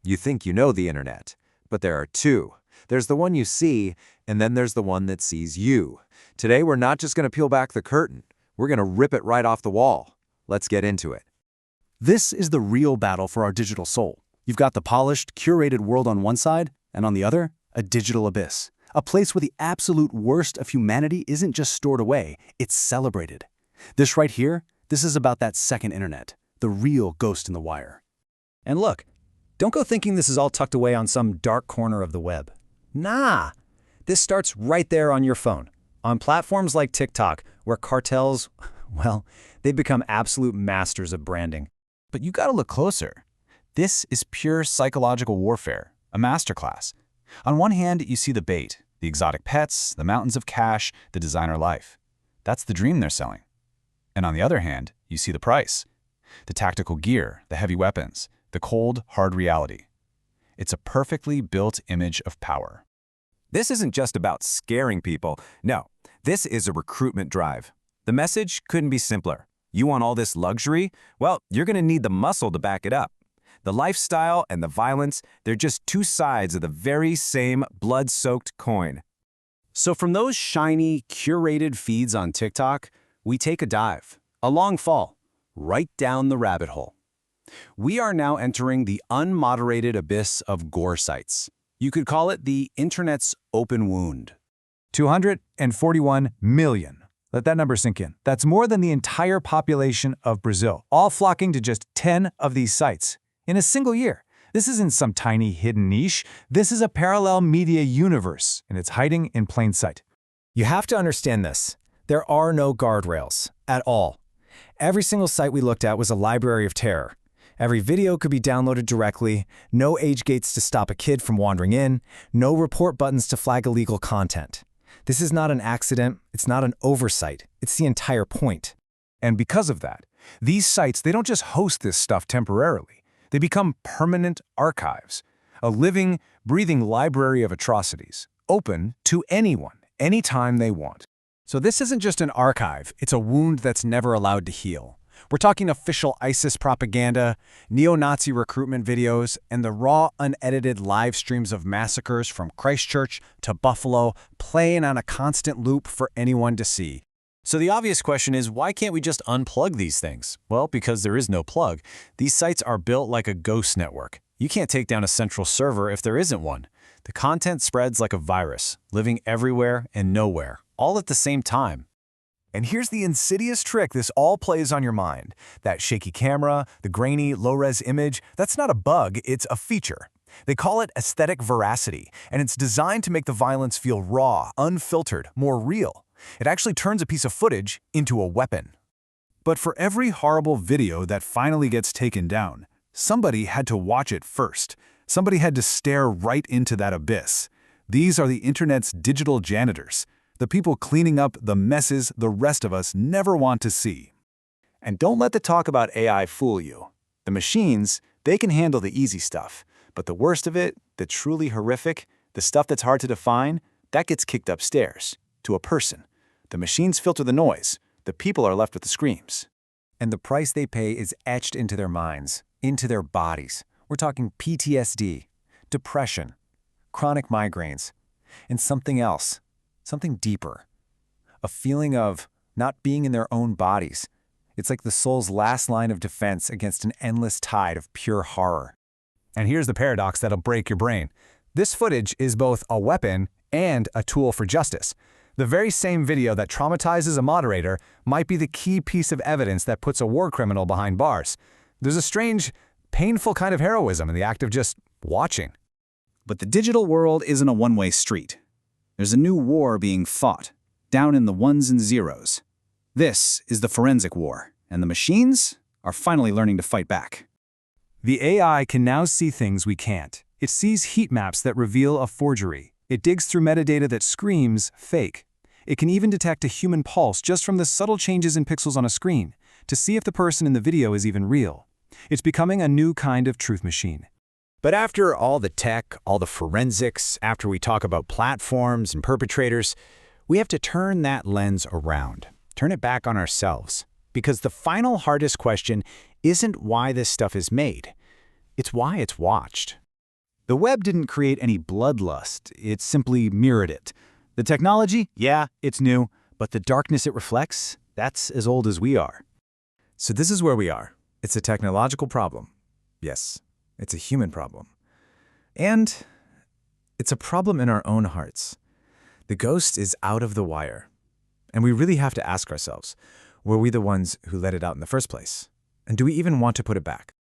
You think you know the internet, but there are two. There's the one you see, and then there's the one that sees you. Today, we're not just going to peel back the curtain. We're going to rip it right off the wall. Let's get into it. This is the real battle for our digital soul. You've got the polished, curated world on one side, and on the other, a digital abyss. A place where the absolute worst of humanity isn't just stored away, it's celebrated. This right here, this is about that second internet, the real ghost in the wire. And look, don't go thinking this is all tucked away on some dark corner of the web. Nah, this starts right there on your phone. On platforms like TikTok, where cartels, well, they've become absolute masters of branding. But you gotta look closer. This is pure psychological warfare, a masterclass. On one hand, you see the bait, the exotic pets, the mountains of cash, the designer life. That's the dream they're selling. And on the other hand, you see the price, the tactical gear, the heavy weapons, the cold, hard reality. It's a perfectly built image of power. This isn't just about scaring people. No, this is a recruitment drive. The message couldn't be simpler. You want all this luxury? Well, you're going to need the muscle to back it up. The lifestyle and the violence, they're just two sides of the very same blood-soaked coin. So from those shiny, curated feeds on TikTok, we take a dive, a long fall, right down the rabbit hole. We are now entering the unmoderated abyss of gore sites. You could call it the internet's open wound. 241 million. Let that number sink in. That's more than the entire population of Brazil, all flocking to just 10 of these sites in a single year. This isn't some tiny hidden niche. This is a parallel media universe, and it's hiding in plain sight. You have to understand this. There are no guardrails at all. Every single site we looked at was a library of terror. Every video could be downloaded directly, no age gates to stop a kid from wandering in, no report buttons to flag illegal content. This is not an accident, it's not an oversight, it's the entire point. And because of that, these sites, they don't just host this stuff temporarily. They become permanent archives, a living, breathing library of atrocities, open to anyone, anytime they want. So this isn't just an archive, it's a wound that's never allowed to heal. We're talking official ISIS propaganda, neo-Nazi recruitment videos, and the raw, unedited live streams of massacres from Christchurch to Buffalo playing on a constant loop for anyone to see. So the obvious question is, why can't we just unplug these things? Well, because there is no plug. These sites are built like a ghost network. You can't take down a central server if there isn't one. The content spreads like a virus, living everywhere and nowhere, all at the same time. And here's the insidious trick this all plays on your mind. That shaky camera, the grainy, low-res image, that's not a bug, it's a feature. They call it aesthetic veracity, and it's designed to make the violence feel raw, unfiltered, more real. It actually turns a piece of footage into a weapon. But for every horrible video that finally gets taken down, somebody had to watch it first. Somebody had to stare right into that abyss. These are the internet's digital janitors. The people cleaning up the messes the rest of us never want to see. And don't let the talk about AI fool you. The machines, they can handle the easy stuff. But the worst of it, the truly horrific, the stuff that's hard to define, that gets kicked upstairs, to a person. The machines filter the noise. The people are left with the screams. And the price they pay is etched into their minds, into their bodies. We're talking PTSD, depression, chronic migraines, and something else. Something deeper, a feeling of not being in their own bodies. It's like the soul's last line of defense against an endless tide of pure horror. And here's the paradox that'll break your brain. This footage is both a weapon and a tool for justice. The very same video that traumatizes a moderator might be the key piece of evidence that puts a war criminal behind bars. There's a strange, painful kind of heroism in the act of just watching. But the digital world isn't a one-way street. There's a new war being fought, down in the ones and zeros. This is the forensic war, and the machines are finally learning to fight back. The AI can now see things we can't. It sees heat maps that reveal a forgery. It digs through metadata that screams fake. It can even detect a human pulse just from the subtle changes in pixels on a screen to see if the person in the video is even real. It's becoming a new kind of truth machine. But after all the tech, all the forensics, after we talk about platforms and perpetrators, we have to turn that lens around, turn it back on ourselves. Because the final hardest question isn't why this stuff is made, it's why it's watched. The web didn't create any bloodlust, it simply mirrored it. The technology, yeah, it's new, but the darkness it reflects, that's as old as we are. So this is where we are. It's a technological problem. Yes, it's a human problem. And it's a problem in our own hearts. The ghost is out of the wire. And we really have to ask ourselves, were we the ones who let it out in the first place? And do we even want to put it back?